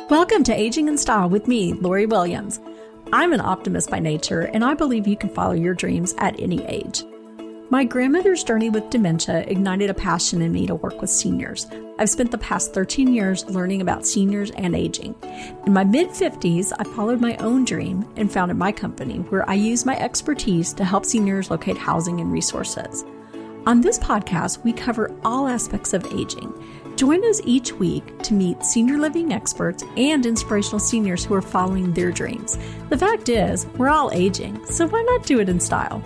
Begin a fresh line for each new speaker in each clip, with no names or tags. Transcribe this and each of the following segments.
Welcome to Aging in Style with me, Lori Williams. I'm an optimist by nature, and I believe you can follow your dreams at any age. My grandmother's journey with dementia ignited a passion in me to work with seniors. I've spent the past 13 years learning about seniors and aging. In my mid-50s, I followed my own dream and founded my company, where I use my expertise to help seniors locate housing and resources. On this podcast, we cover all aspects of aging. Join us each week to meet senior living experts and inspirational seniors who are following their dreams. The fact is, we're all aging, so why not do it in style?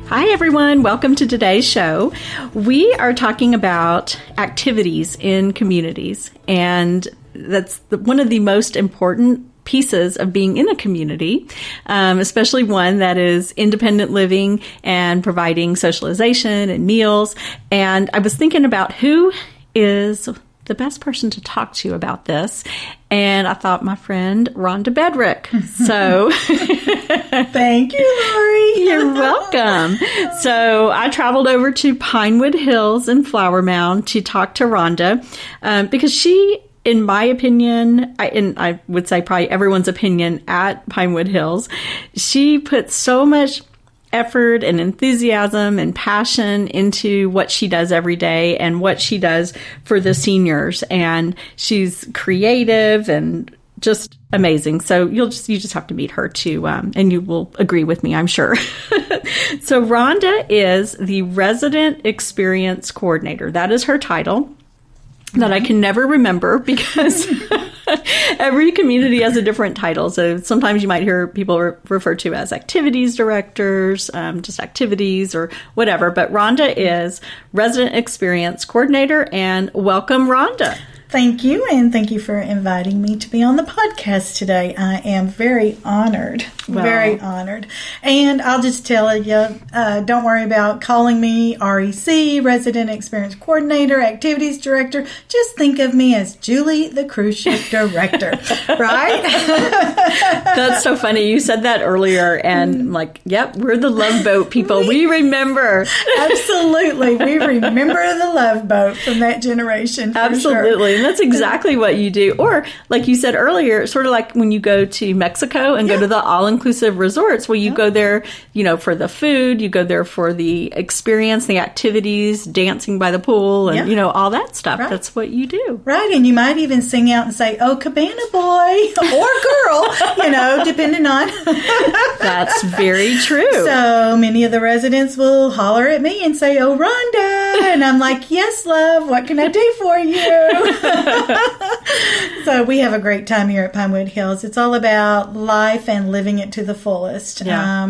Hi, everyone. Welcome to today's show. We are talking about activities in communities, and that's one of the most important pieces of being in a community, especially one that is independent living and providing socialization and meals. And I was thinking about who is the best person to talk to about this. And I thought my friend Rhonda Bedrick. So
thank you, Lori.
You're welcome. So I traveled over to Pinewood Hills in Flower Mound to talk to Rhonda because she, in my opinion, and I would say probably everyone's opinion at Pinewood Hills, she puts so much effort and enthusiasm and passion into what she does every day and what she does for the seniors. And she's creative and just amazing. So you just have to meet her too, and you will agree with me, I'm sure. So Rhonda is the Resident Experience Coordinator. That is her title that I can never remember because every community has a different title. So sometimes you might hear people referred to as activities directors, just activities or whatever. But Rhonda is Resident Experience Coordinator, and welcome, Rhonda.
Thank you, and thank you for inviting me to be on the podcast today. I am very honored, very honored. And I'll just tell you, don't worry about calling me REC, Resident Experience Coordinator, Activities Director. Just think of me as Julie, the Cruise Ship Director, right?
That's so funny. You said that earlier, and I'm like, yep, we're the Love Boat people. We remember.
Absolutely. We remember the Love Boat from that generation.
Absolutely.
Sure.
And that's exactly what you do. Or like you said earlier, sort of like when you go to Mexico and go to the all-inclusive resorts, well, you go there, for the food, you go there for the experience, the activities, dancing by the pool and, all that stuff. Right. That's what you do.
Right. And you might even sing out and say, "Oh, Cabana boy," or "girl," depending on.
That's very true.
So many of the residents will holler at me and say, "Oh, Rhonda." And I'm like, "Yes, love. What can I do for you?" So we have a great time here at Pinewood Hills. It's all about life and living it to the fullest. Yeah.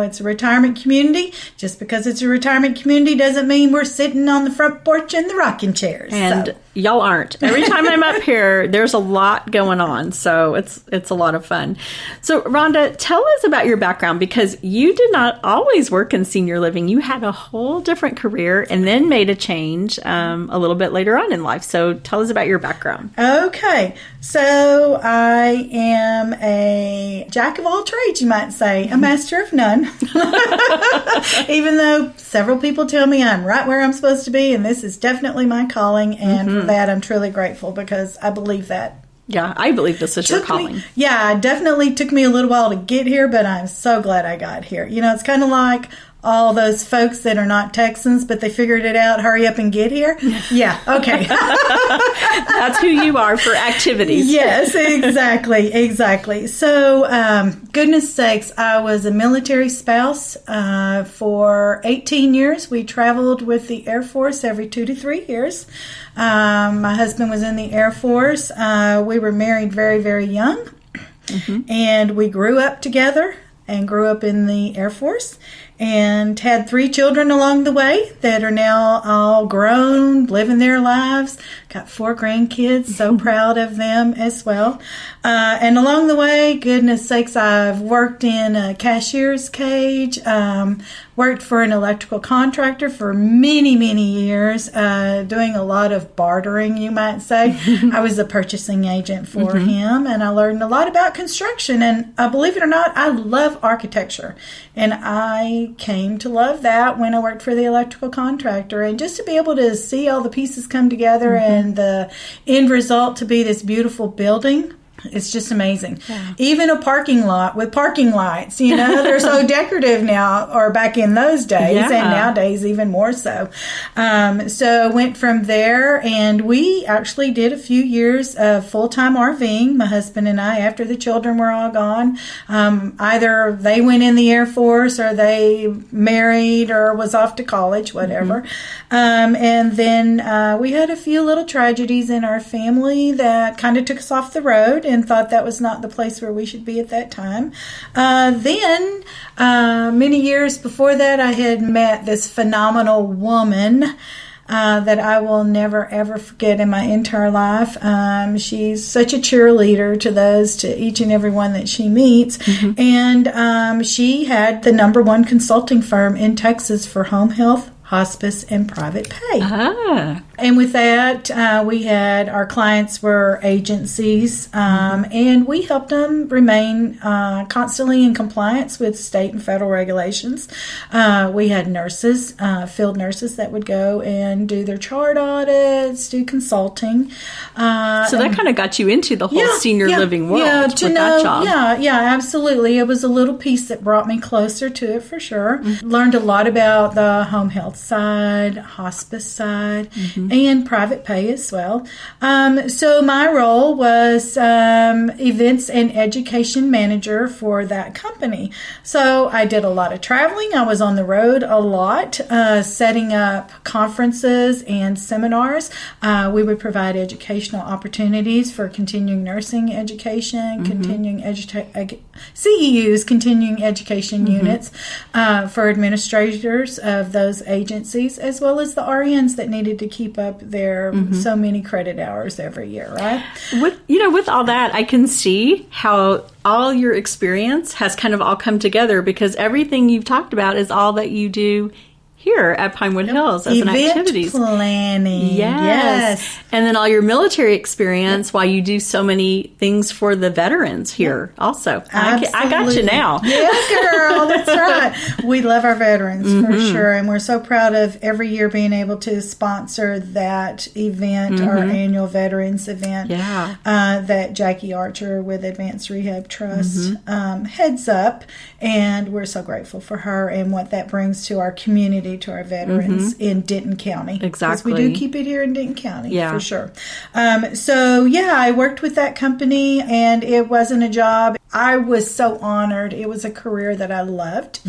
It's a retirement community. Just because it's a retirement community doesn't mean we're sitting on the front porch in the rocking chairs.
And y'all aren't. Every time I'm up here, there's a lot going on. So it's a lot of fun. So Rhonda, tell us about your background, because you did not always work in senior living. You had a whole different career and then made a change a little bit later on in life. So tell us about your background.
Okay. So I am a jack of all trades, you might say, a master of none. Even though several people tell me I'm right where I'm supposed to be, and this is definitely my calling. And for that, I'm truly grateful, because I believe that.
Yeah, I believe this is your calling.
It definitely took me a little while to get here, but I'm so glad I got here. It's kind of like all those folks that are not Texans, but they figured it out, hurry up and get here. Yeah, okay.
That's who you are for activities.
Yes, exactly. So, goodness sakes, I was a military spouse for 18 years. We traveled with the Air Force every 2 to 3 years. My husband was in the Air Force. We were married very, very young, and we grew up together and grew up in the Air Force, and had 3 children along the way that are now all grown, living their lives. Got 4 grandkids, so proud of them as well. And along the way, goodness sakes, I've worked in a cashier's cage, worked for an electrical contractor for many, many years, doing a lot of bartering, you might say. I was a purchasing agent for him, and I learned a lot about construction. And believe it or not, I love architecture. And I I came to love that when I worked for the electrical contractor. And just to be able to see all the pieces come together and the end result to be this beautiful building, it's just amazing. Yeah. Even a parking lot with parking lights, they're so decorative now, or back in those days, and nowadays even more so. So went from there, and we actually did a few years of full-time RVing, my husband and I, after the children were all gone. Either they went in the Air Force, or they married, or was off to college, whatever. And then we had a few little tragedies in our family that kind of took us off the road, and thought that was not the place where we should be at that time. Then, many years before that, I had met this phenomenal woman that I will never, ever forget in my entire life. She's such a cheerleader to each and every one that she meets. And she had the number one consulting firm in Texas for home health, hospice, and private pay. And with that, we had our clients were agencies, and we helped them remain constantly in compliance with state and federal regulations. We had nurses, field nurses that would go and do their chart audits, do consulting.
So that kind of got you into the whole senior living world with that job.
Yeah, absolutely. It was a little piece that brought me closer to it for sure. Learned a lot about the home health side, hospice side, and private pay as well. So my role was events and education manager for that company. So I did a lot of traveling. I was on the road a lot, setting up conferences and seminars. We would provide educational opportunities for continuing nursing education, continuing CEUs, continuing education units, for administrators of those agencies, as well as the RNs that needed to keep up their so many credit hours every year, right?
With all that, I can see how all your experience has kind of all come together, because everything you've talked about is all that you do here at Pinewood Hills as
Event
an activities
planning.
Yes. And then all your military experience while you do so many things for the veterans here also. I got you now.
Yeah, girl, that's right. We love our veterans for sure, and we're so proud of every year being able to sponsor that event, our annual veterans event that Jackie Archer with Advanced Rehab Trust heads up, and we're so grateful for her and what that brings to our community, to our veterans in Denton County.
Exactly.
Because we do keep it here in Denton County, for sure. I worked with that company, and it wasn't a job. I was so honored. It was a career that I loved.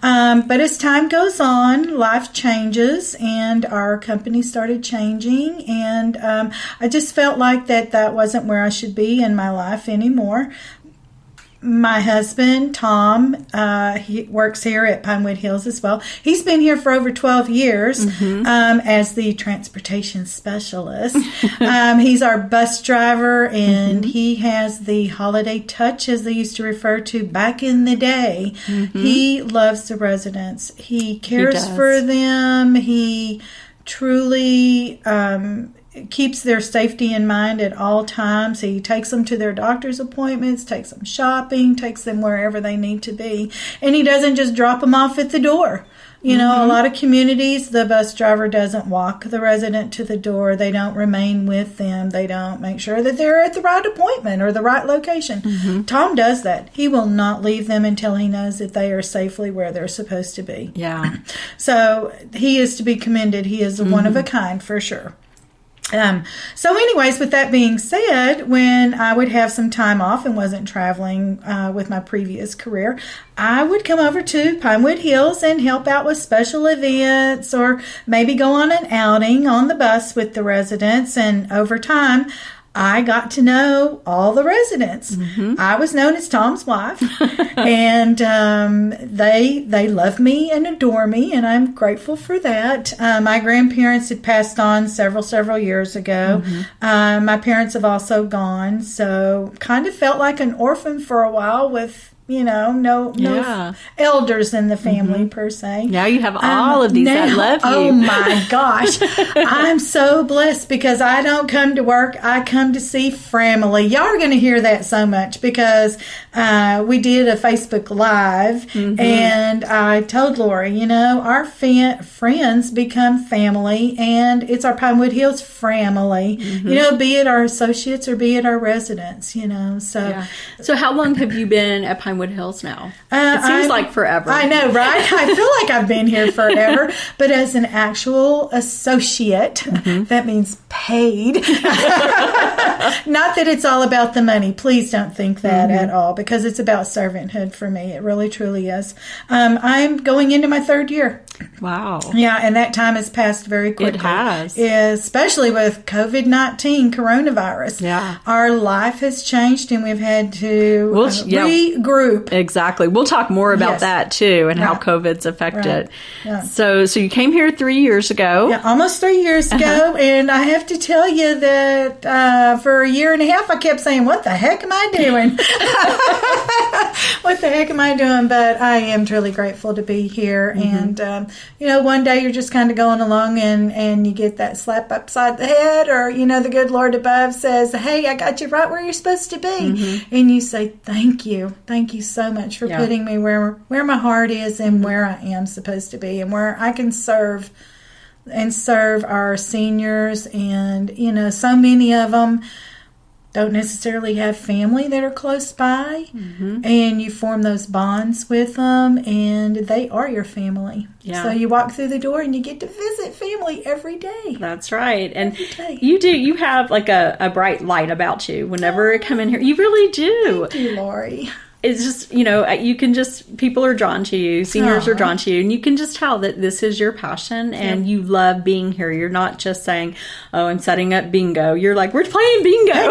But as time goes on, life changes, and our company started changing, and I just felt like that wasn't where I should be in my life anymore. My husband, Tom, he works here at Pinewood Hills as well. He's been here for over 12 years as the transportation specialist. He's our bus driver, and he has the holiday touch, as they used to refer to back in the day. He loves the residents. He cares for them. He truly keeps their safety in mind at all times. He takes them to their doctor's appointments, takes them shopping, takes them wherever they need to be. And he doesn't just drop them off at the door. A lot of communities, the bus driver doesn't walk the resident to the door. They don't remain with them. They don't make sure that they're at the right appointment or the right location. Tom does that. He will not leave them until he knows that they are safely where they're supposed to be.
Yeah.
So he is to be commended. He is one of a kind for sure. So anyways, with that being said, when I would have some time off and wasn't traveling with my previous career, I would come over to Pinewood Hills and help out with special events, or maybe go on an outing on the bus with the residents. And over time, I got to know all the residents. I was known as Tom's wife, and they love me and adore me, and I'm grateful for that. My grandparents had passed on several years ago. My parents have also gone, so kind of felt like an orphan for a while with no elders in the family per se.
Now you have all of these that love you.
Oh my gosh. I'm so blessed because I don't come to work. I come to see family. Y'all are going to hear that so much because we did a Facebook Live and I told Lori, our friends become family and it's our Pinewood Hills family, be it our associates or be it our residents,
So how long have you been at Pinewood Hills now? It seems like forever.
I know, right? I feel like I've been here forever, but as an actual associate, that means paid. Not that it's all about the money. Please don't think that at all, because it's about servanthood for me. It really, truly is. I'm going into my 3rd year.
Wow.
Yeah, and that time has passed very quickly.
It has.
Especially with COVID-19, coronavirus.
Yeah.
Our life has changed and we've had to regroup.
Exactly. We'll talk more about that too and how COVID's affected.
Right. Yeah.
So you came here 3 years ago.
Yeah, almost 3 years ago. And I have to tell you that for a year and a half, I kept saying, what the heck am I doing? What the heck am I doing? But I am truly grateful to be here. And, one day you're just kind of going along and you get that slap upside the head or, the good Lord above says, hey, I got you right where you're supposed to be. And you say, thank you. Thank you so much for putting me where my heart is and where I am supposed to be and where I can serve our seniors. And, so many of them don't necessarily have family that are close by, and you form those bonds with them, and they are your family. Yeah. So you walk through the door and you get to visit family every day.
That's right. And you have like a bright light about you whenever you come in here. You really do.
Thank you, Lori.
It's just, you can people are drawn to you, seniors are drawn to you, and you can just tell that this is your passion and you love being here. You're not just saying, oh, I'm setting up bingo. You're like, we're playing bingo.
Yeah.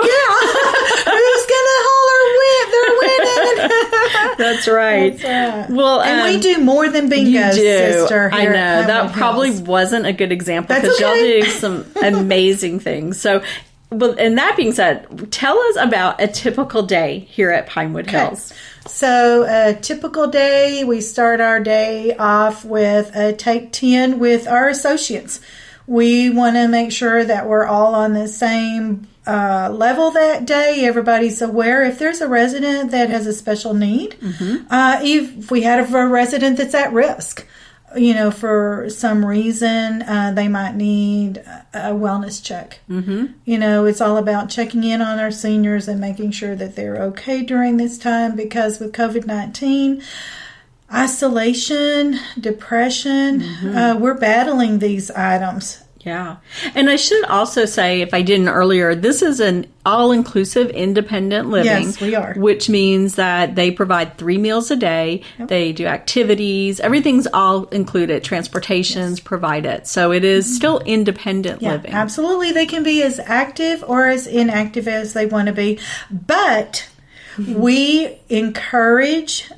Who's going to holler win? They're winning.
That's right.
That's right.
Well,
and we do more than bingo, sister.
I know. That probably wasn't a good example because y'all do some amazing things. So, and that being said, tell us about a typical day here at Pinewood Hills.
So a typical day, we start our day off with a take 10 with our associates. We want to make sure that we're all on the same level that day. Everybody's aware if there's a resident that has a special need. If we have a resident that's at risk, for some reason, they might need a wellness check. It's all about checking in on our seniors and making sure that they're okay during this time, because with COVID-19, isolation, depression, we're battling these items.
Yeah. And I should also say, if I didn't earlier, this is an all-inclusive independent living.
Yes, we are.
Which means that they provide 3 meals a day. Yep. They do activities. Everything's all included. Transportation's provided. So it is still independent living.
Absolutely. They can be as active or as inactive as they want to be. But we encourage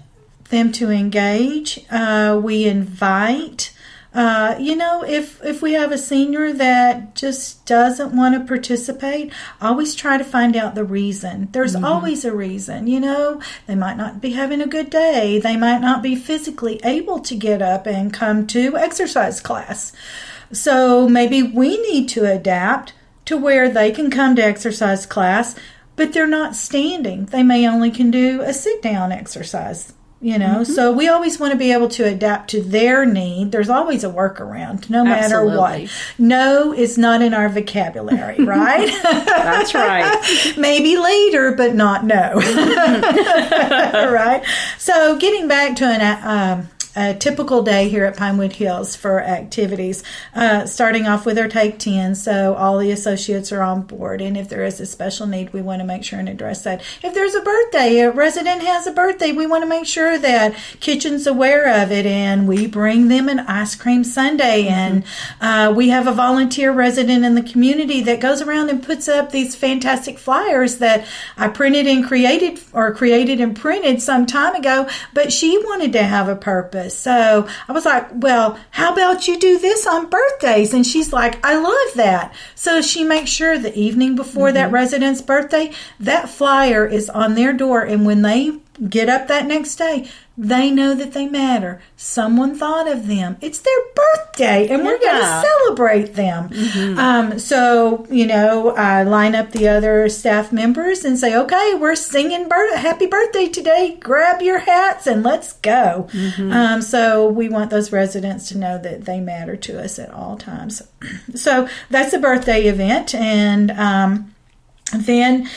them to engage. We invite. If we have a senior that just doesn't want to participate, always try to find out the reason. There's always a reason, They might not be having a good day. They might not be physically able to get up and come to exercise class. So maybe we need to adapt to where they can come to exercise class, but they're not standing. They may only can do a sit-down exercise. So we always want to be able to adapt to their need. There's always a workaround, no matter what. No is not in our vocabulary, right?
That's right.
Maybe later, but not no. Right? So getting back to a typical day here at Pinewood Hills for activities, starting off with our Take 10, so all the associates are on board, and if there is a special need, we want to make sure and address that. If there's a birthday, a resident has a birthday, we want to make sure that kitchen's aware of it, and we bring them an ice cream sundae, and we have a volunteer resident in the community that goes around and puts up these fantastic flyers that I created and printed some time ago, but she wanted to have a purpose. So I was like, well, how about you do this on birthdays? And she's like, I love that. So she makes sure the evening before that resident's birthday, that flyer is on their door. And when they get up that next day, they know that they matter. Someone thought of them. It's their birthday, and we're going to celebrate them. So, I line up the other staff members and say, okay, we're singing happy birthday today. Grab your hats and let's go. So we want those residents to know that they matter to us at all times. So that's a birthday event. And then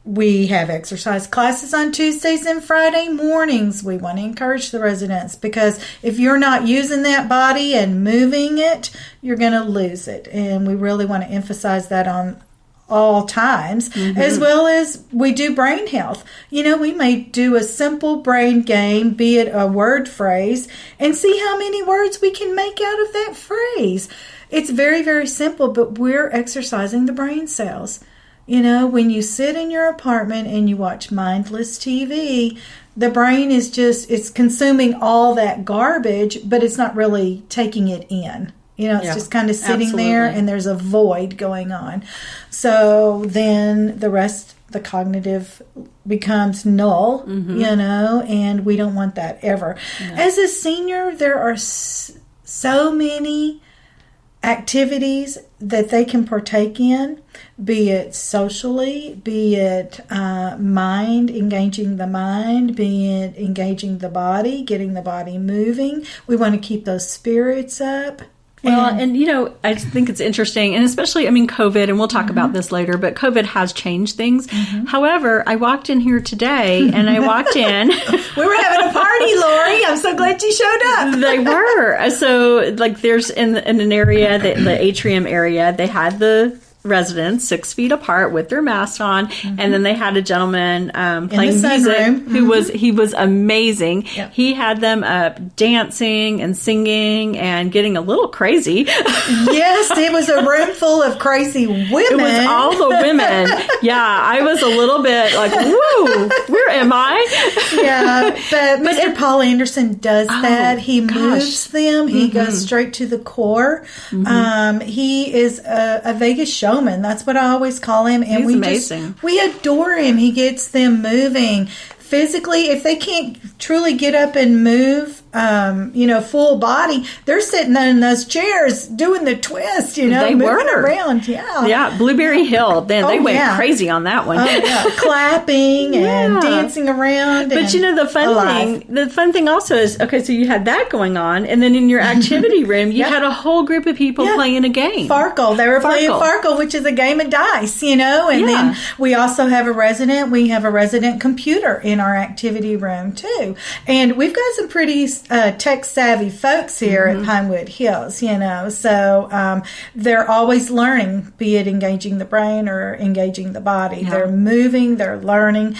we have exercise classes on Tuesdays and Friday mornings. We want to encourage the residents, because if you're not using that body and moving it, you're going to lose it. And we really want to emphasize that on all times, as well as we do brain health. We may do a simple brain game, be it a word phrase, and see how many words we can make out of that phrase. It's very, very simple, but we're exercising the brain cells. When you sit in your apartment and you watch mindless TV, the brain is it's consuming all that garbage, but it's not really taking it in. It's just kind of sitting there, and there's a void going on. So then the cognitive becomes null, and we don't want that ever. No. As a senior, there are so many activities that they can partake in, be it socially, be it engaging the mind, be it engaging the body, getting the body moving. We want to keep those spirits up.
Well, and I think it's interesting, and especially, COVID, and we'll talk about this later, but COVID has changed things. However, I walked in here today, and I walked in.
We were having a party, Lori. I'm so glad you showed up.
They were. So, there's in an area, the Atrium area, they had the residents 6 feet apart with their masks on, and then they had a gentleman playing music he was amazing. Yep. He had them up dancing and singing and getting a little crazy.
Yes, it was a room full of crazy women.
It was all the women. Yeah, I was a little bit like, whoa, where am I?
Yeah, but Mr. Paul Anderson does that. He moves them. He goes straight to the core. He is a Vegas showman. That's what I always call him. And
He's amazing.
We adore him. He gets them moving. Physically, if they can't truly get up and move, full body, they're sitting in those chairs doing the twist,
they
moving
were
around. Yeah.
Yeah. Blueberry Hill. Then they went crazy on that one.
Clapping and dancing around.
But the fun thing also is, okay, so you had that going on, and then in your activity room, you had a whole group of people playing a game.
Farkle. They were playing Farkle, which is a game of dice, and then we also have a resident computer in our activity room too. And we've got some pretty tech savvy folks here at Pinewood Hills, so they're always learning, be it engaging the brain or engaging the body. They're moving, they're learning.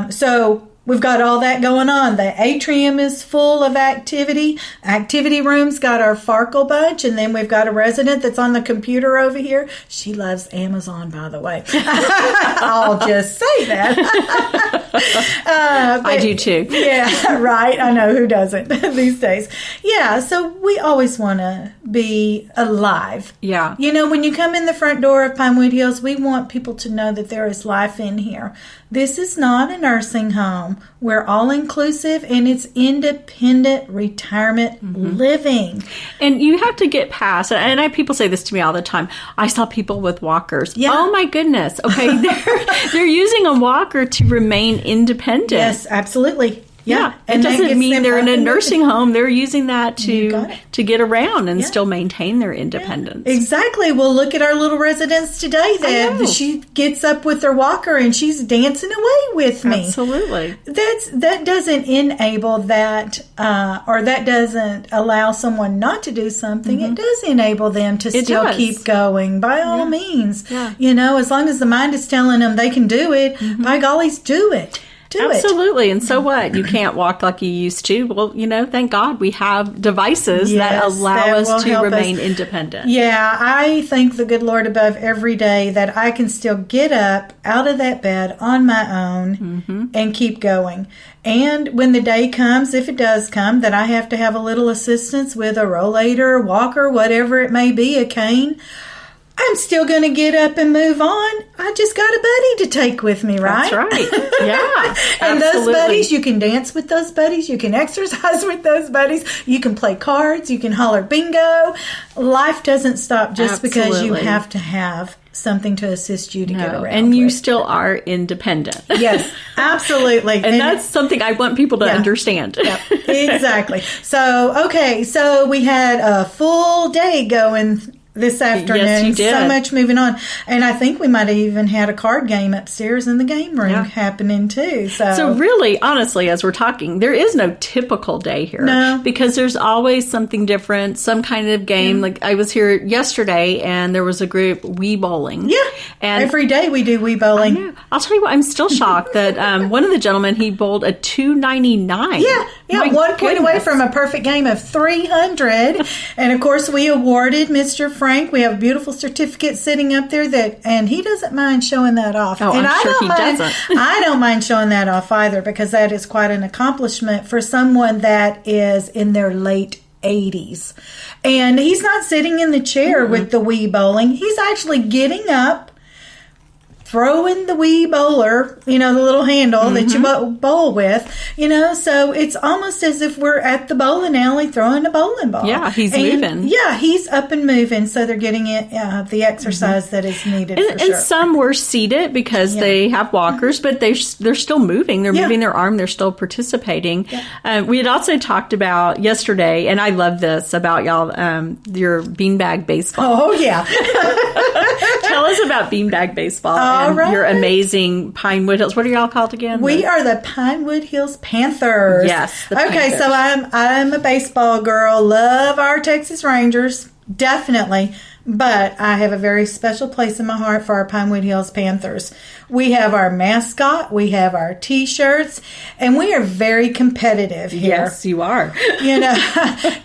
So we've got all that going on. The Atrium is full of activity. Activity room's got our Farkle bunch, and then we've got a resident that's on the computer over here. She loves Amazon, by the way. I'll just say that.
I do too.
Yeah, right. I know, who doesn't these days. Yeah, so we always want to be alive.
Yeah.
When you come in the front door of Pinewood Hills, we want people to know that there is life in here. This is not a nursing home. We're all inclusive, and it's independent retirement living.
And you have to get past, and people say this to me all the time, I saw people with walkers. Yeah. Oh my goodness. Okay, they're using a walker to remain independent.
Yes, absolutely. Yeah.
It doesn't mean they're in a nursing home. They're using that to get around and still maintain their independence.
Yeah. Exactly. Well, look at our little residents today. She gets up with her walker and she's dancing away with me.
Absolutely.
That doesn't enable that, or that doesn't allow someone not to do something. It does enable them to still keep going, by all means. Yeah. As long as the mind is telling them they can do it, by gollies, do it.
Absolutely. And so what? You can't walk like you used to. Well, thank God we have devices that allow us to remain independent.
Yeah, I thank the good Lord above every day that I can still get up out of that bed on my own and keep going. And when the day comes, if it does come, that I have to have a little assistance with a rollator, walker, whatever it may be, a cane, I'm still going to get up and move on. I just got a need to take with me, right?
That's right. Yeah.
And those
absolutely.
buddies, you can dance with those buddies. You can exercise with those buddies. You can play cards. You can holler bingo. Life doesn't stop just because you
Absolutely.
have to have something to assist you to get around.
And you
with.
still are independent.
Yes, absolutely.
And that's something I want people to understand.
Yep, exactly. So, okay, so we had a full day going this afternoon.
Yes, you did.
So much moving on. And I think we might have even had a card game upstairs in the game room happening too.
So really, honestly, as we're talking, there is no typical day here.
No.
Because there's always something different, some kind of game. Like I was here yesterday and there was a group Wii bowling.
Yeah.
And
every day we do Wii bowling.
I know. I'll tell you what, I'm still shocked that one of the gentlemen, he bowled a $2.99.
Yeah,
My
1 point away
goodness.
from a perfect game of 300. And of course, we awarded Mr. Frank. We have a beautiful certificate sitting up there and he doesn't mind showing that off.
Oh,
and
I'm sure he
mind,
doesn't.
I don't mind showing that off either because that is quite an accomplishment for someone that is in their late 80s. And he's not sitting in the chair with the Wii bowling. He's actually getting up, throwing the Wii bowler, the little handle that you bowl with, so it's almost as if we're at the bowling alley throwing a bowling ball.
Yeah, he's moving.
Yeah, he's up and moving, so they're getting it the exercise that is needed for sure.
And some were seated because they have walkers, but they're still moving. They're moving their arm. They're still participating.
Yeah.
We had also talked about yesterday, and I love this about y'all, your beanbag baseball.
Oh, yeah.
Tell us about beanbag baseball and
right.
your amazing Pinewood Hills. What are y'all called again?
We are the Pinewood Hills Panthers.
Yes, the
Okay,
Panthers.
so I'm a baseball girl. Love our Texas Rangers, definitely. But I have a very special place in my heart for our Pinewood Hills Panthers. We have our mascot, we have our T-shirts, and we are very competitive here.
Yes, you are.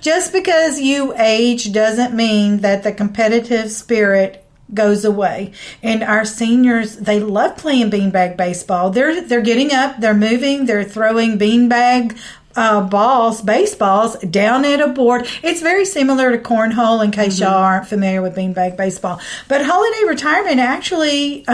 Just because you age doesn't mean that the competitive spirit goes away. And our seniors, they love playing beanbag baseball. They're getting up, they're moving, they're throwing beanbag baseballs down at a board. It's very similar to cornhole in case y'all aren't familiar with beanbag baseball. But holiday retirement actually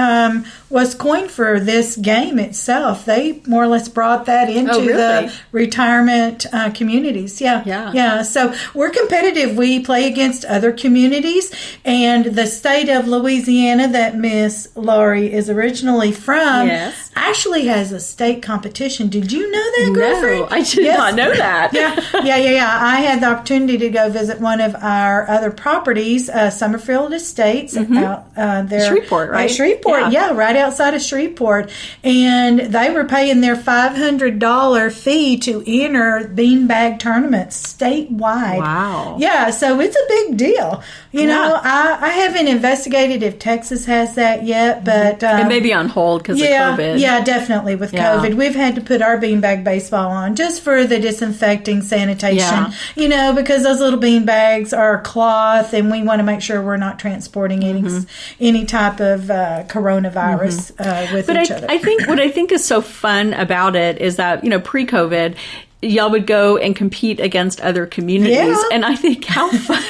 was coined for this game itself. They more or less brought that into the retirement communities. Yeah. So we're competitive. We play against other communities, and the state of Louisiana that Miss Laurie is originally from actually has a state competition. Did you know that, girlfriend?
No, I did not know that.
Yeah. I had the opportunity to go visit one of our other properties, Summerfield Estates, out there.
Shreveport, right?
Shreveport, right outside of Shreveport. And they were paying their $500 fee to enter beanbag tournaments statewide.
Wow.
Yeah, so it's a big deal. I haven't investigated if Texas has that yet, but...
it may be on hold because of COVID.
Yeah, definitely with COVID. We've had to put our beanbag baseball on just for the disinfecting, sanitation, because those little bean bags are cloth, and we want to make sure we're not transporting any type of coronavirus with each other.
I think what I think is so fun about it is that, pre-COVID, y'all would go and compete against other communities. And I think how fun.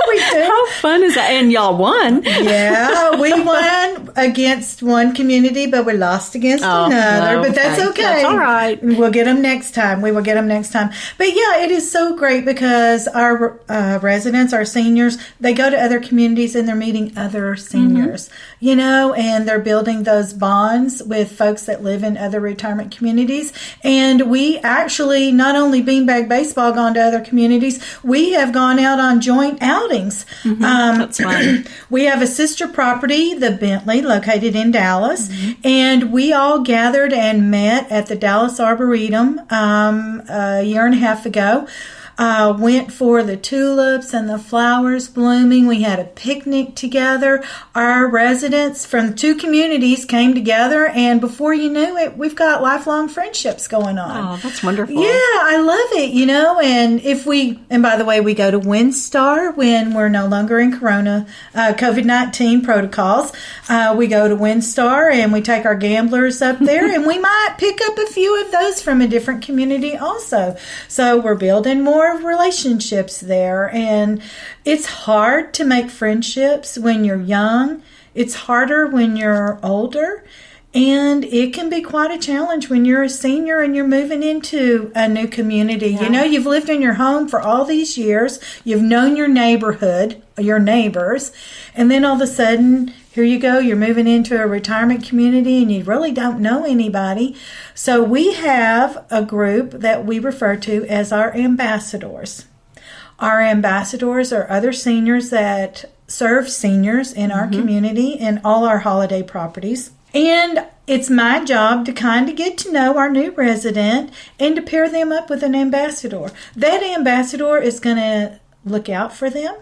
We do.
How fun is that? And y'all won.
Yeah, we won against one community, but we lost against another. But that's okay.
That's all right.
We'll get them next time. We will get them next time. But yeah, it is so great because our residents, our seniors, they go to other communities and they're meeting other seniors, and they're building those bonds with folks that live in other retirement communities. And we actually, not only beanbag baseball gone to other communities, we have gone out on joint outings.
That's fun.
We have a sister property, the Bentley, located in Dallas, and we all gathered and met at the Dallas Arboretum a year and a half ago. Went for the tulips and the flowers blooming. We had a picnic together. Our residents from 2 communities came together, and before you knew it, we've got lifelong friendships going on.
Oh, that's wonderful.
Yeah, I love it, and by the way, we go to WinStar when we're no longer in COVID-19 protocols. We go to WinStar and we take our gamblers up there, and we might pick up a few of those from a different community also. So we're building more relationships there, and it's hard to make friendships when you're young. It's harder when you're older. And it can be quite a challenge when you're a senior and you're moving into a new community.
Yeah.
You know, you've lived in your home for all these years. You've known your neighborhood, your neighbors. And then all of a sudden, here you go, you're moving into a retirement community and you really don't know anybody. So we have a group that we refer to as our ambassadors. Our ambassadors are other seniors that serve seniors in our community and all our holiday properties. And it's my job to kind of get to know our new resident and to pair them up with an ambassador. That ambassador is going to look out for them.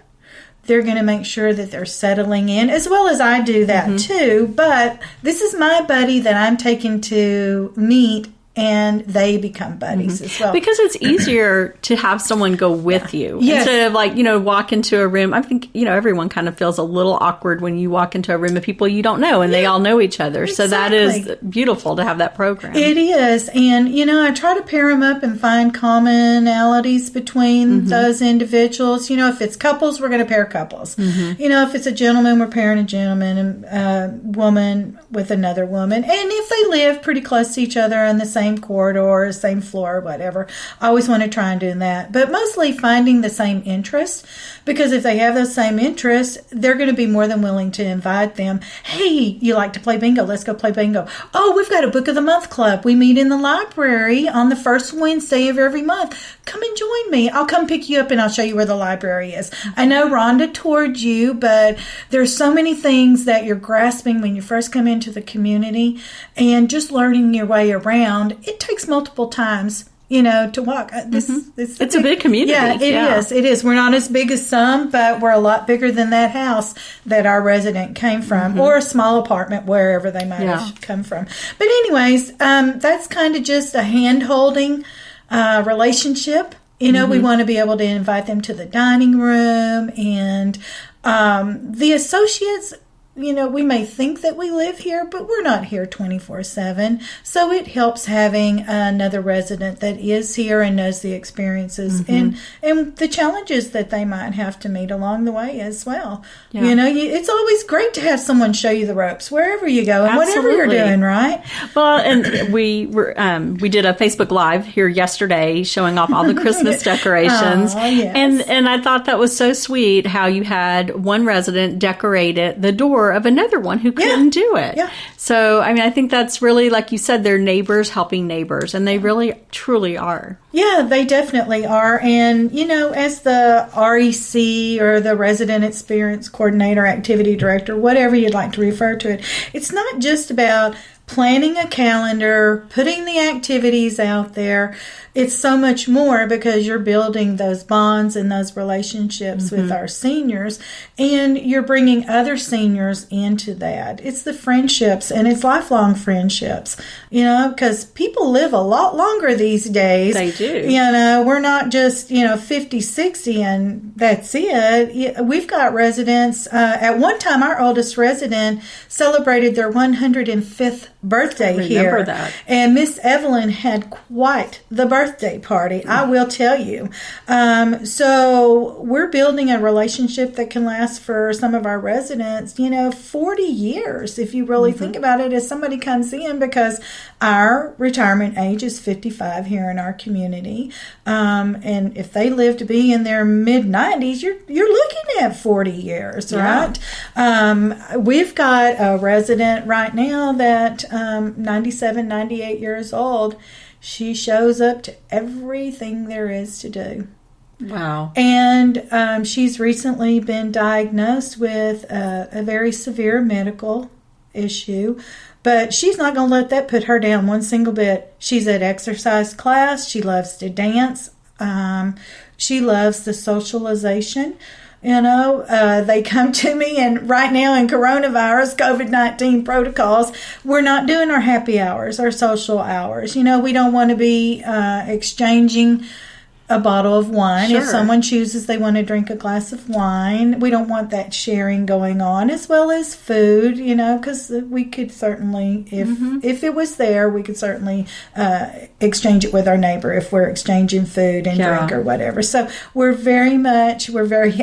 They're going to make sure that they're settling in, as well as I do that too. But this is my buddy that I'm taking to meet, and they become buddies as well.
Because it's easier to have someone go with you instead of walk into a room. I think, everyone kind of feels a little awkward when you walk into a room of people you don't know and they all know each other. Exactly. So that is beautiful to have that program.
It is. And, I try to pair them up and find commonalities between those individuals. If it's couples, we're going to pair couples. If it's a gentleman, we're pairing a gentleman and a woman with another woman. And if they live pretty close to each other on the same corridor, same floor, whatever. I always want to try and do that. But mostly finding the same interests, because if they have those same interests, they're going to be more than willing to invite them. Hey, you like to play bingo? Let's go play bingo. Oh, we've got a book of the month club. We meet in the library on the first Wednesday of every month. Come and join me. I'll come pick you up and I'll show you where the library is. I know Rhonda toured you, but there's so many things that you're grasping when you first come into the community, and just learning your way around. It takes multiple times, to walk.
It's a big community.
Yeah, it is. We're not as big as some, but we're a lot bigger than that house that our resident came from, or a small apartment, wherever they might have come from. But anyways, that's kind of just a hand-holding relationship. We want to be able to invite them to the dining room, and the associates, we may think that we live here, but we're not here 24/7. So it helps having another resident that is here and knows the experiences and the challenges that they might have to meet along the way as well. Yeah. It's always great to have someone show you the ropes wherever you go and whatever you're doing, right?
Well, and we did a Facebook Live here yesterday showing off all the Christmas decorations.
Oh, yes.
And I thought that was so sweet how you had one resident decorate the door of another one who couldn't do it.
Yeah.
So, I think that's really, like you said, they're neighbors helping neighbors, and they really, truly are.
Yeah, they definitely are. And, as the REC or the Resident Experience Coordinator, Activity Director, whatever you'd like to refer to it, it's not just about planning a calendar, putting the activities out there. It's so much more, because you're building those bonds and those relationships with our seniors, and you're bringing other seniors into that. It's the friendships, and it's lifelong friendships, because people live a lot longer these days.
They do.
We're not just, 50, 60, and that's it. We've got residents. At one time, our oldest resident celebrated their 105th birthday here.
Remember that.
And Miss Evelyn had quite the birthday party, I will tell you. So we're building a relationship that can last for some of our residents, 40 years, if you really think about it, as somebody comes in, because our retirement age is 55 here in our community. And if they live to be in their mid-90s, you're looking at 40 years, right? We've got a resident right now that 97, 98 years old. She shows up to everything there is to do.
Wow.
And she's recently been diagnosed with a very severe medical issue, but she's not going to let that put her down one single bit. She's at exercise class. She loves to dance. She loves the socialization. They come to me, and right now in coronavirus, COVID-19 protocols, we're not doing our happy hours, our social hours. We don't want to be exchanging a bottle of wine.
Sure.
If someone chooses they want to drink a glass of wine, we don't want that sharing going on, as well as food, because we could certainly, if it was there, we could certainly exchange it with our neighbor if we're exchanging food and drink or whatever. So we're very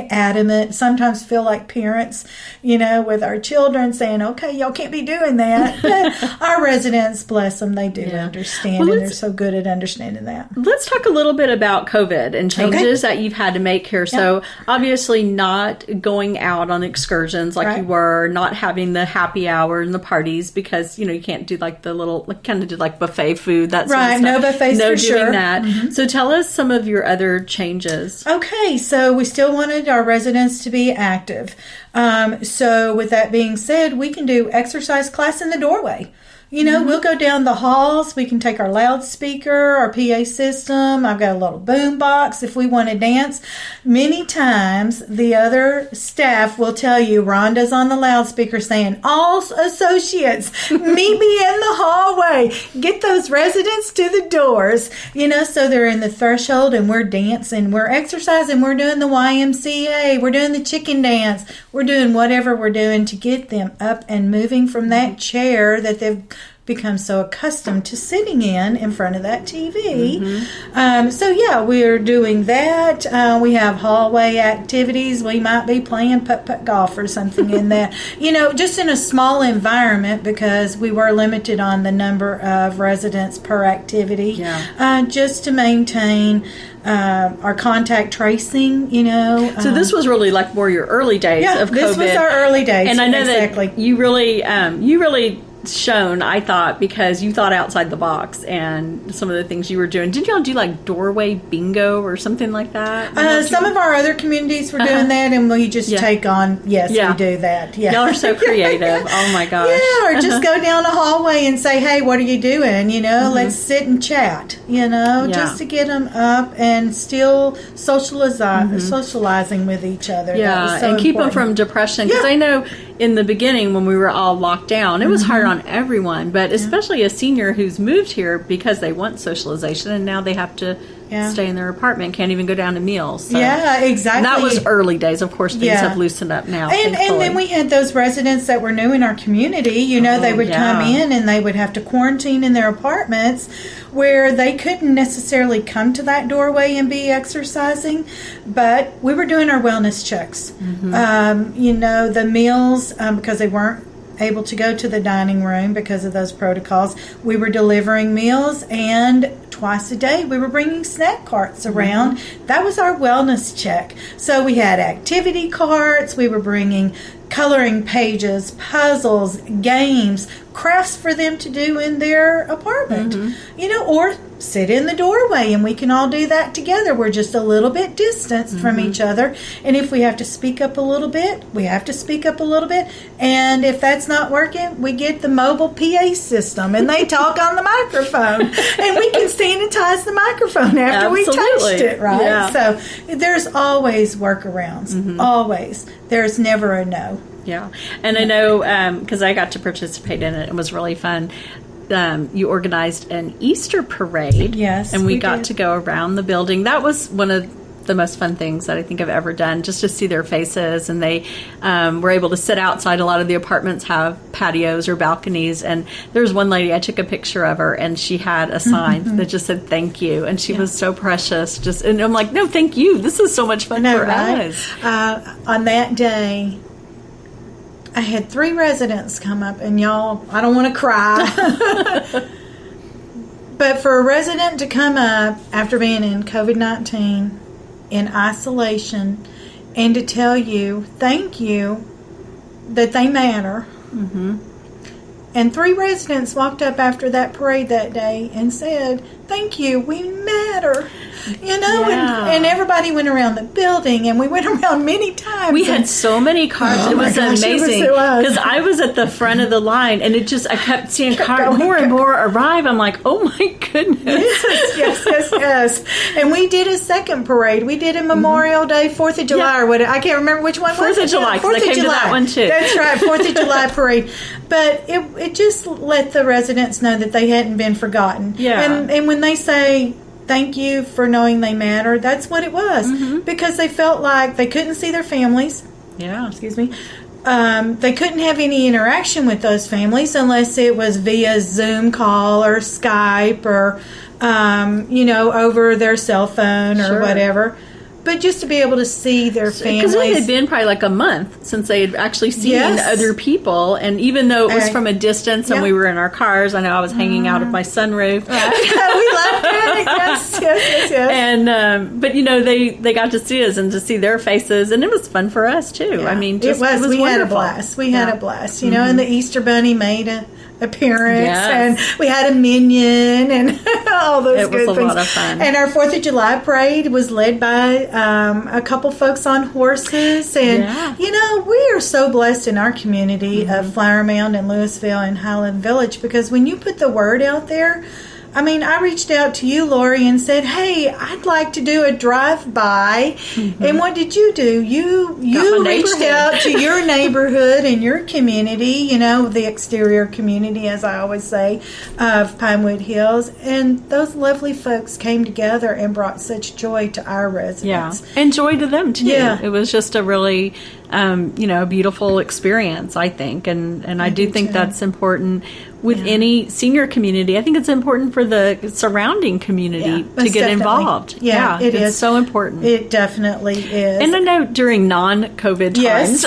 adamant, sometimes feel like parents, with our children saying, okay, y'all can't be doing that. But our residents, bless them, they do understand, and they're so good at understanding that.
Let's talk a little bit about COVID and changes that you've had to make here. So obviously not going out on excursions like you were, not having the happy hour and the parties because, you can't do like the little, kind of do like buffet food, that sort of stuff.
No buffets
no
for
doing
sure.
that.
Mm-hmm.
So tell us some of your other changes.
Okay, so we still wanted our residents to be active. So with that being said, we can do exercise class in the doorway. We'll go down the halls. We can take our loudspeaker, our PA system. I've got a little boom box if we want to dance. Many times, the other staff will tell you, Rhonda's on the loudspeaker saying, all associates, meet me in the hallway. Get those residents to the doors. So they're in the threshold and we're dancing. We're exercising. We're doing the YMCA. We're doing the chicken dance. We're doing whatever we're doing to get them up and moving from that chair that they've become so accustomed to sitting in front of that TV. We're doing that. We have hallway activities. We might be playing putt-putt golf or something in that. Just in a small environment because we were limited on the number of residents per activity. Just to maintain our contact tracing,
So this was really like more your early days of COVID.
This was our early days.
And I know that you really shown, I thought, because you thought outside the box and some of the things you were doing. Didn't y'all do like doorway bingo or something like that?
Some of our other communities were doing that, and we just take on, we do that. Yeah.
Y'all are so creative. Oh my gosh.
Yeah, or just go down the hallway and say, hey, what are you doing? Let's sit and chat, just to get them up and still socializing with each other.
Yeah,
so
and keep them from depression. Because I know in the beginning when we were all locked down, it was hard on everyone, but especially a senior who's moved here because they want socialization and now they have to stay in their apartment, can't even go down to meals. So
exactly.
And that was early days. Of course, things have loosened up now.
And then we had those residents that were new in our community. They would come in and they would have to quarantine in their apartments where they couldn't necessarily come to that doorway and be exercising, but we were doing our wellness checks. The meals, because they weren't able to go to the dining room because of those protocols, we were delivering meals, and twice a day we were bringing snack carts around. That was our wellness check. So we had activity carts, we were bringing coloring pages, puzzles, games, crafts for them to do in their apartment, or sit in the doorway and we can all do that together. We're just a little bit distanced from each other, and if we have to speak up a little bit, we have to speak up a little bit, and if that's not working, we get the mobile PA system and they talk on the microphone and we can sanitize the microphone after we touched it, right? So there's always workarounds, always. There's never a no.
Yeah, and I know because I got to participate in it. It was really fun. You organized an Easter parade.
Yes,
and we got to go around the building. That was one of the most fun things that I think I've ever done, just to see their faces. And they were able to sit outside. A lot of the apartments have patios or balconies. And there's one lady, I took a picture of her, and she had a sign that just said, thank you. And she was so precious. And I'm like, no, thank you. This is so much fun for us.
On that day, I had 3 residents come up, and y'all, I don't want to cry. But for a resident to come up after being in COVID-19, in isolation, and to tell you, thank you, that they matter. And 3 residents walked up after that parade that day and said, thank you, we matter. And everybody went around the building, and we went around many times.
We had so many cars. It was amazing. Because I was at the front of the line, and I kept seeing cars more and more arrive. I'm like, oh my goodness.
Yes. And we did a second parade. We did a Memorial Day, 4th of July, or what? I can't remember which one was it.
4th of July, because I came to that one too.
That's right, 4th of July parade. But it just let the residents know that they hadn't been forgotten.
Yeah.
And when they say, thank you for knowing they matter. That's what it was. Because they felt like they couldn't see their families.
Yeah.
Excuse me. They couldn't have any interaction with those families unless it was via Zoom call or Skype or, over their cell phone or whatever. But just to be able to see their families.
Because it had been probably like a month since they had actually seen other people. And even though it was from a distance and we were in our cars, I know I was hanging out of my sunroof.
We loved it. Yes.
And, but, they got to see us and to see their faces. And it was fun for us, too.
Yeah.
I mean,
it was
wonderful.
Had a blast. We had a blast. And the Easter Bunny made a appearance, and we had a minion and all those good things. It was a lot of fun. And our 4th of July parade was led by a couple folks on horses, and we are so blessed in our community of Flower Mound and Louisville and Highland Village, because when you put the word out there, I mean, I reached out to you, Lori, and said, "Hey, I'd like to do a drive-by." And what did you do? You reached out to your neighborhood and your community, the exterior community, as I always say, of Pinewood Hills. And those lovely folks came together and brought such joy to our residents.
Yeah, and joy to them, too.
Yeah.
It was just a really, beautiful experience, I think. And I do think that's important with any senior community. I think it's important for the surrounding community to get involved.
Yeah,
it's so important.
It definitely is.
And I know during non-COVID times,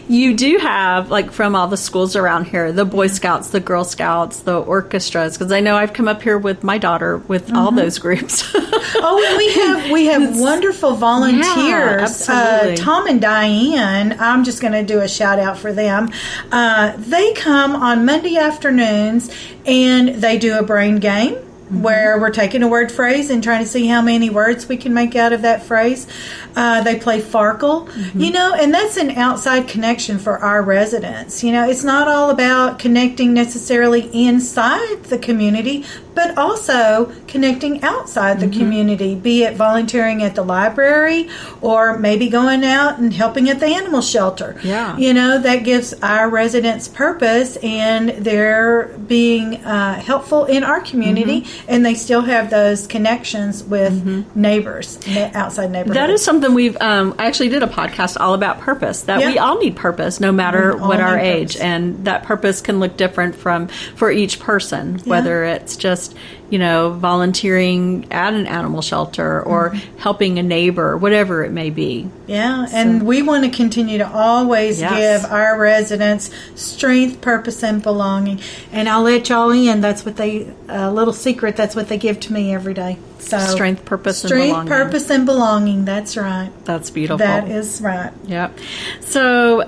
you do have, like, from all the schools around here, the Boy Scouts, the Girl Scouts, the orchestras, because I know I've come up here with my daughter with all those groups.
And we have wonderful volunteers.
Yeah,
Tom and Diane, I'm just going to do a shout out for them. They come on Monday afternoons and they do a brain game where we're taking a word phrase and trying to see how many words we can make out of that phrase. They play Farkle, and that's an outside connection for our residents. It's not all about connecting necessarily inside the community, but also connecting outside the community, be it volunteering at the library or maybe going out and helping at the animal shelter.
Yeah.
That gives our residents purpose, and they're being helpful in our community, and they still have those connections with neighbors, outside neighborhoods.
That is something we've I actually did a podcast all about purpose, that we all need purpose no matter what our age, and that purpose can look different for each person, whether it's just volunteering at an animal shelter or helping a neighbor, whatever it may be.
And we want to continue to always give our residents strength, purpose, and belonging. And I'll let y'all in. That's what a little secret, that's what they give to me every day. So
strength, purpose, and belonging.
Strength, purpose, and belonging. That's right.
That's beautiful.
That is right.
Yep. So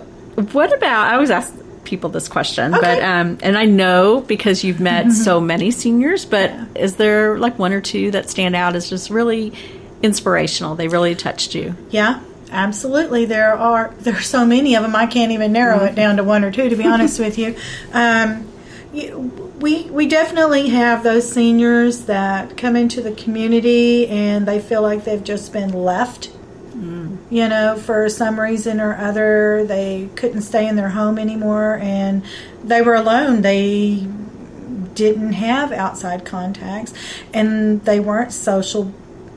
what about, I always ask people this question, but and I know because you've met so many seniors, but is there like one or two that stand out as just really inspirational? They really touched you.
Yeah, absolutely. There are so many of them. I can't even narrow it down to one or two, to be honest with you. We definitely have those seniors that come into the community and they feel like they've just been left. For some reason or other, they couldn't stay in their home anymore, and they were alone. They didn't have outside contacts, and they weren't social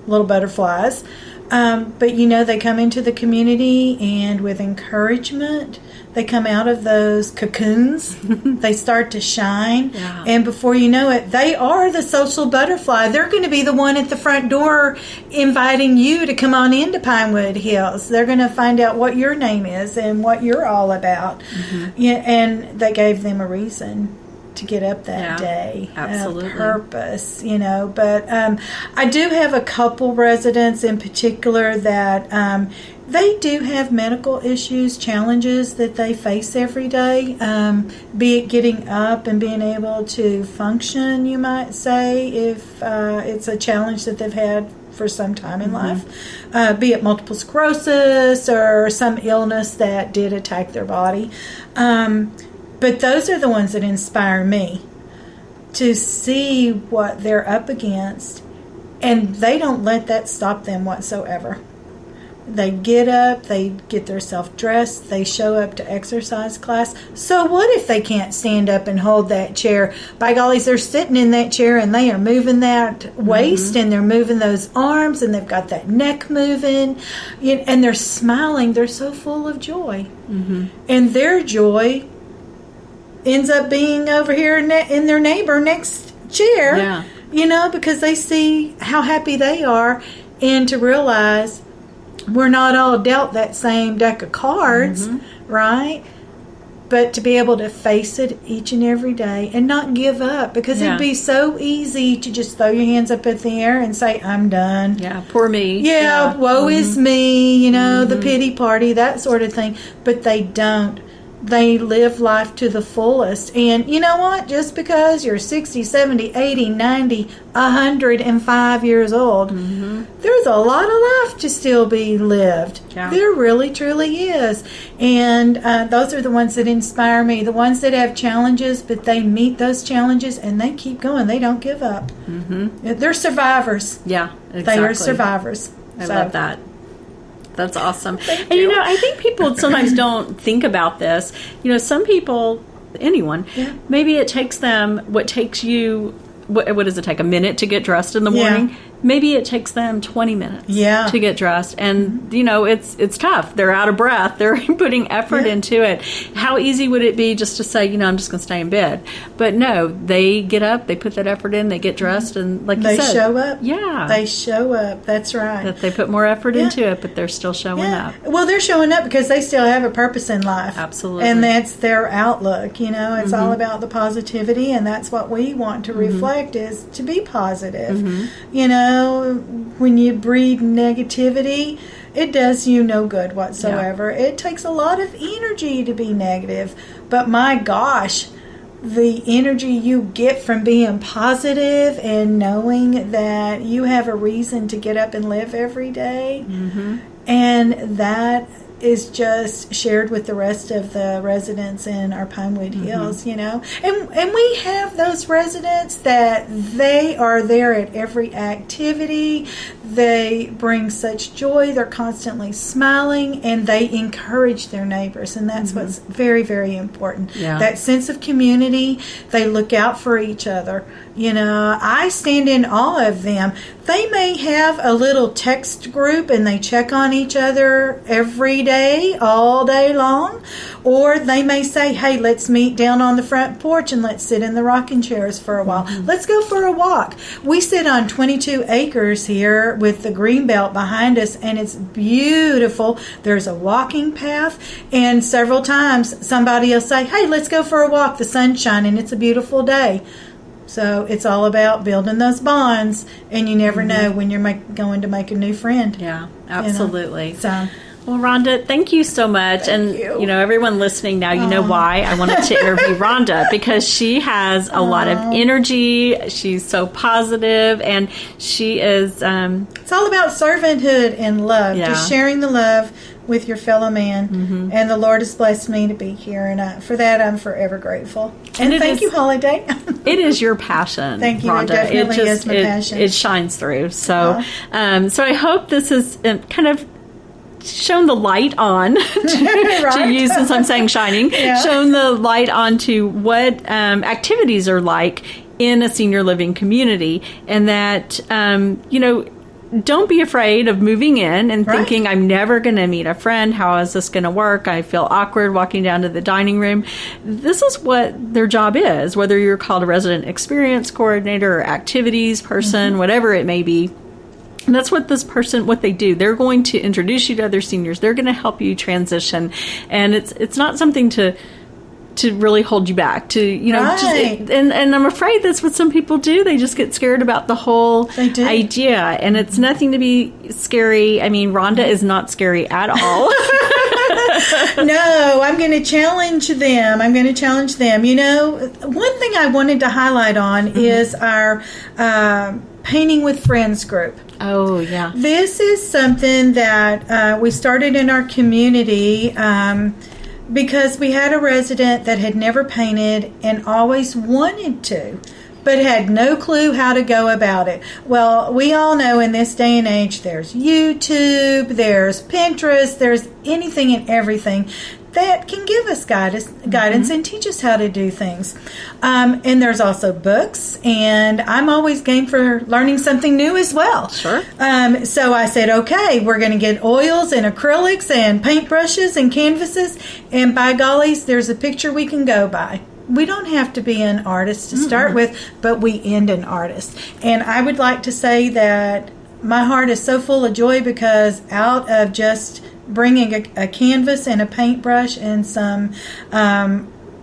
little butterflies. But, they come into the community, and with encouragement, they come out of those cocoons. They start to shine. Yeah. And before you know it, they are the social butterfly. They're going to be the one at the front door inviting you to come on into Pinewood Hills. They're going to find out what your name is and what you're all about. And that gave them a reason to get up that day.
Absolutely.
Purpose, But I do have a couple residents in particular that they do have medical issues, challenges that they face every day, be it getting up and being able to function, you might say, if it's a challenge that they've had for some time in life, be it multiple sclerosis or some illness that did attack their body. But those are the ones that inspire me to see what they're up against, and they don't let that stop them whatsoever. They get up, they get themselves dressed, they show up to exercise class. So what if they can't stand up and hold that chair? By gollies, they're sitting in that chair and they are moving that waist and they're moving those arms and they've got that neck moving, and they're smiling. They're so full of joy. And their joy ends up being over here in their neighbor next chair, because they see how happy they are, and to realize we're not all dealt that same deck of cards, right? But to be able to face it each and every day and not give up, because it'd be so easy to just throw your hands up in the air and say, I'm done.
Yeah, poor me.
Yeah, woe is me, the pity party, that sort of thing. But they don't. They live life to the fullest. And you know what? Just because you're 60, 70, 80, 90, 105 years old, there's a lot of life to still be lived. Yeah. There really, truly is. And those are the ones that inspire me. The ones that have challenges, but they meet those challenges and they keep going. They don't give up. They're survivors.
Yeah, exactly.
They are survivors.
I love that. That's awesome. And, I think people sometimes don't think about this. Some people, anyone, maybe it takes them, what does it take, a minute to get dressed in the morning? Yeah. Maybe it takes them 20 minutes to get dressed. And, it's tough. They're out of breath. They're putting effort into it. How easy would it be just to say, I'm just going to stay in bed? But no, they get up, they put that effort in, they get dressed, and like you said. They
show up.
Yeah.
They show up. That's right.
That they put more effort into it, but they're still showing up.
Well, they're showing up because they still have a purpose in life.
Absolutely.
And that's their outlook. It's all about the positivity, and that's what we want to reflect, is to be positive. When you breed negativity, it does you no good whatsoever. Yeah. It takes a lot of energy to be negative. But my gosh, the energy you get from being positive and knowing that you have a reason to get up and live every day, and that is just shared with the rest of the residents in our Pinewood Hills, And we have those residents that they are there at every activity. They bring such joy. They're constantly smiling, and they encourage their neighbors. And that's what's very, very important. Yeah. That sense of community. They look out for each other. I stand in awe of them. They may have a little text group and they check on each other every day, all day long. Or they may say, hey, let's meet down on the front porch and let's sit in the rocking chairs for a while. Let's go for a walk. We sit on 22 acres here with the green belt behind us, and it's beautiful. There's a walking path, and several times somebody will say, hey, let's go for a walk. The sun's shining. It's a beautiful day. So it's all about building those bonds, and you never know when you're going to make a new friend.
Yeah, absolutely. So, well, Rhonda, thank you so much.
Thank you.
Everyone listening now, you know why I wanted to interview Rhonda, because she has a lot of energy. She's so positive, and she is...
it's all about servanthood and love, just sharing the love with your fellow man. And the Lord has blessed me to be here, and for that I'm forever grateful. And thank you, Holiday.
It is your passion.
Thank you.
Rhonda.
It definitely is my passion.
It shines through. So, so I hope this is kind of shown the light on to use, since I'm saying shining, shown the light on to what activities are like in a senior living community, and that don't be afraid of moving in and thinking, I'm never going to meet a friend. How is this going to work? I feel awkward walking down to the dining room. This is what their job is, whether you're called a resident experience coordinator or activities person, whatever it may be. And that's what what they do. They're going to introduce you to other seniors. They're going to help you transition. And it's not something to really hold you back, and I'm afraid that's what some people do. They just get scared about the whole idea, and it's nothing to be scary. I mean, Rhonda is not scary at all.
No, I'm going to challenge them. One thing I wanted to highlight on is our Painting with Friends group.
Oh, yeah.
This is something that we started in our community because we had a resident that had never painted and always wanted to. but had no clue how to go about it. Well, we all know in this day and age, there's YouTube, there's Pinterest, there's anything and everything that can give us guidance and teach us how to do things. And there's also books, and I'm always game for learning something new as well.
Sure.
So I said, okay, we're going to get oils and acrylics and paintbrushes and canvases, and by gollies, there's a picture we can go by. We don't have to be an artist to start with, but we end an artist. And I would like to say that my heart is so full of joy because out of just bringing a canvas and a paintbrush and some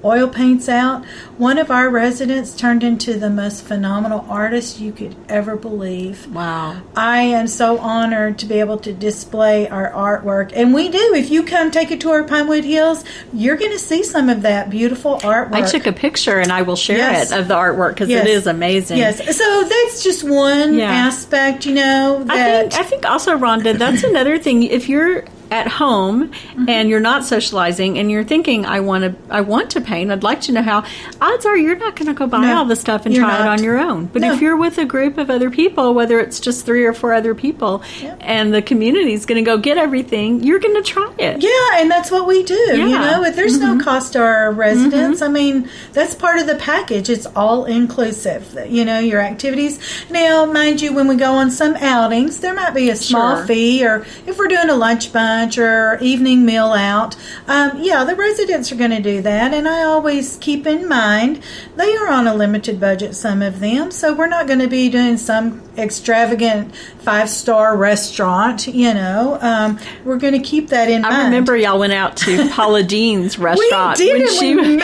oil paints out, one of our residents turned into the most phenomenal artist you could ever believe.
Wow.
I am so honored to be able to display our artwork. And we do. If you come take a tour of Pinewood Hills, you're going to see some of that beautiful artwork.
I took a picture and I will share it of the artwork because it is amazing.
Yes. So that's just one aspect, that
I think also, Rhonda, that's another thing. If you're at home and you're not socializing and you're thinking, I want to paint, I'd like to know how, odds are you're not going to go buy all the stuff and try it on your own. But if you're with a group of other people, whether it's just 3 or 4 other people, and the community is going to go get everything, you're going to try it.
Yeah, and that's what we do. If there's no cost to our residents, I mean, that's part of the package. It's all inclusive, your activities. Now, mind you, when we go on some outings, there might be a small fee, or if we're doing a lunch bunch or evening meal out, the residents are going to do that. And I always keep in mind they are on a limited budget, some of them, so we're not going to be doing some extravagant 5-star restaurant. We're going to keep that in mind.
I remember y'all went out to Paula Dean's restaurant and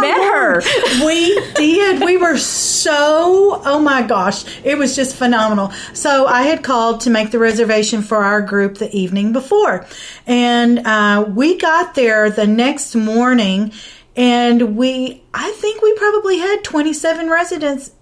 met her.
We did. We were so, oh my gosh, it was just phenomenal. So I had called to make the reservation for our group the evening before. And we got there the next morning, and I think we probably had 27 residents.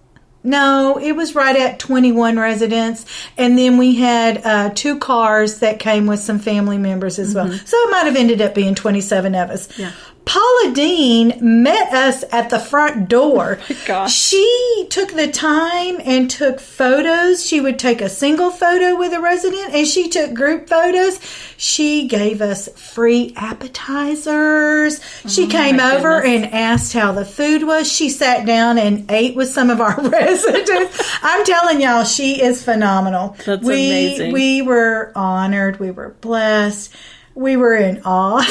No, it was right at 21 residents. And then we had 2 cars that came with some family members as well. So it might have ended up being 27 of us. Yeah. Paula Dean met us at the front door.
Oh my gosh.
She took the time and took photos. She would take a single photo with a resident, and she took group photos. She gave us free appetizers. She came over and asked how the food was. She sat down and ate with some of our residents. I'm telling y'all, she is phenomenal.
That's amazing.
We were honored. We were blessed. We were in awe.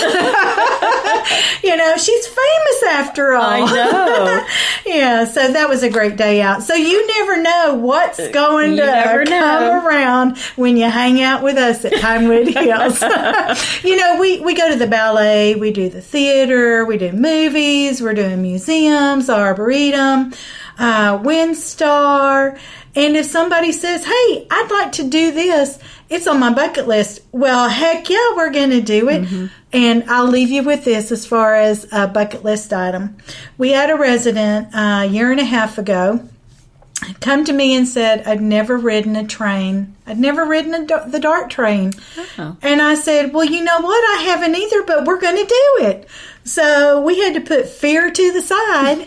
She's famous after all.
I know.
Yeah, so that was a great day out. So you never know what's going to come around when you hang out with us at Pinewood Hills. We go to the ballet, we do the theater, we do movies, we're doing museums, Arboretum, WinStar. And if somebody says, hey, I'd like to do this, it's on my bucket list. Well, heck yeah, we're going to do it. And I'll leave you with this as far as a bucket list item. We had a resident a year and a half ago come to me and said, I'd never ridden a train. I'd never ridden the DART train. Oh. And I said, well, you know what? I haven't either, but we're going to do it. So we had to put fear to the side.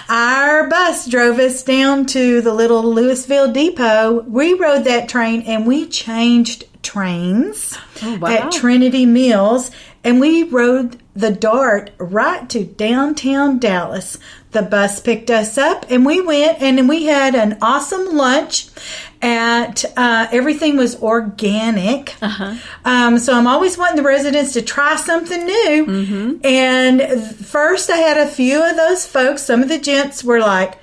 Our bus drove us down to the little Louisville depot. We rode that train, and we changed trains at Trinity Mills, and we rode the DART right to downtown Dallas. The bus picked us up, and we went, and we had an awesome lunch. Everything was organic. So I'm always wanting the residents to try something new. And first I had a few of those folks, some of the gents were like,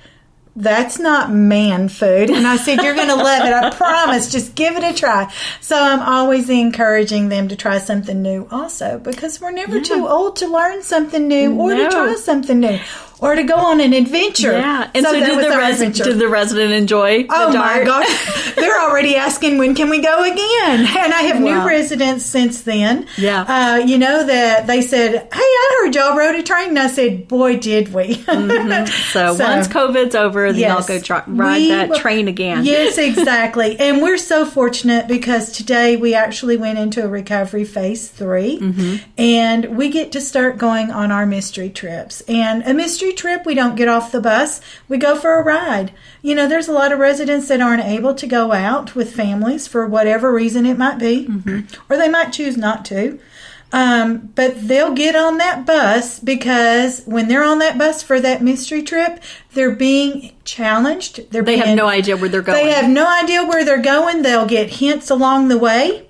that's not man food. And I said, you're going to love it. I promise. Just give it a try. So I'm always encouraging them to try something new also, because we're never too old to learn something new or to try something new. Or to go on an adventure. Yeah.
And so did the resident enjoy the DART?
My gosh. They're already asking, when can we go again? And I have new residents since then. Yeah. That they said, hey, I heard y'all rode a train. And I said, boy, did we.
So once COVID's over, then y'all go ride that train again.
Yes, exactly. And we're so fortunate because today we actually went into a recovery phase 3. And we get to start going on our mystery trips. And a mystery mystery trip, we don't get off the bus. We go for a ride. You know, there's a lot of residents that aren't able to go out with families for whatever reason it might be, or they might choose not to. But they'll get on that bus because when they're on that bus for that mystery trip, they're being challenged.
They have no idea where they're going.
They have no idea where they're going. They'll get hints along the way.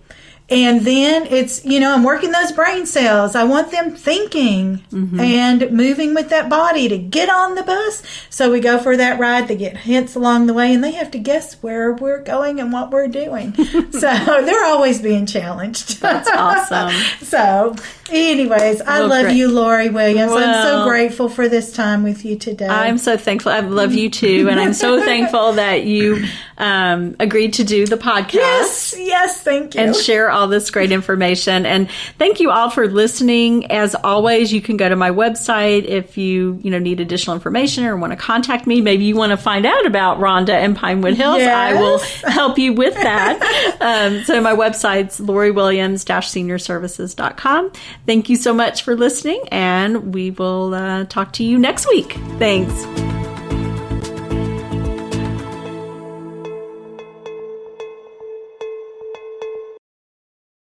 And then it's, you know, I'm working those brain cells. I want them thinking and moving with that body to get on the bus. So we go for that ride. They get hints along the way, and they have to guess where we're going and what we're doing. So they're always being challenged.
That's awesome.
So anyways, I love
great.
you, Lori Williams. I'm so grateful for this time with you today.
I'm so thankful. I love you too. And I'm so thankful that you agreed to do the podcast.
Yes, thank you.
And share all this great information. And thank you all for listening. As always, you can go to my website if you need additional information or want to contact me. Maybe you want to find out about Rhonda and Pinewood Hills.
Yes.
I will help you with that. So my website's LoriWilliams-SeniorServices.com. Thank you so much for listening, and we will talk to you next week. Thanks.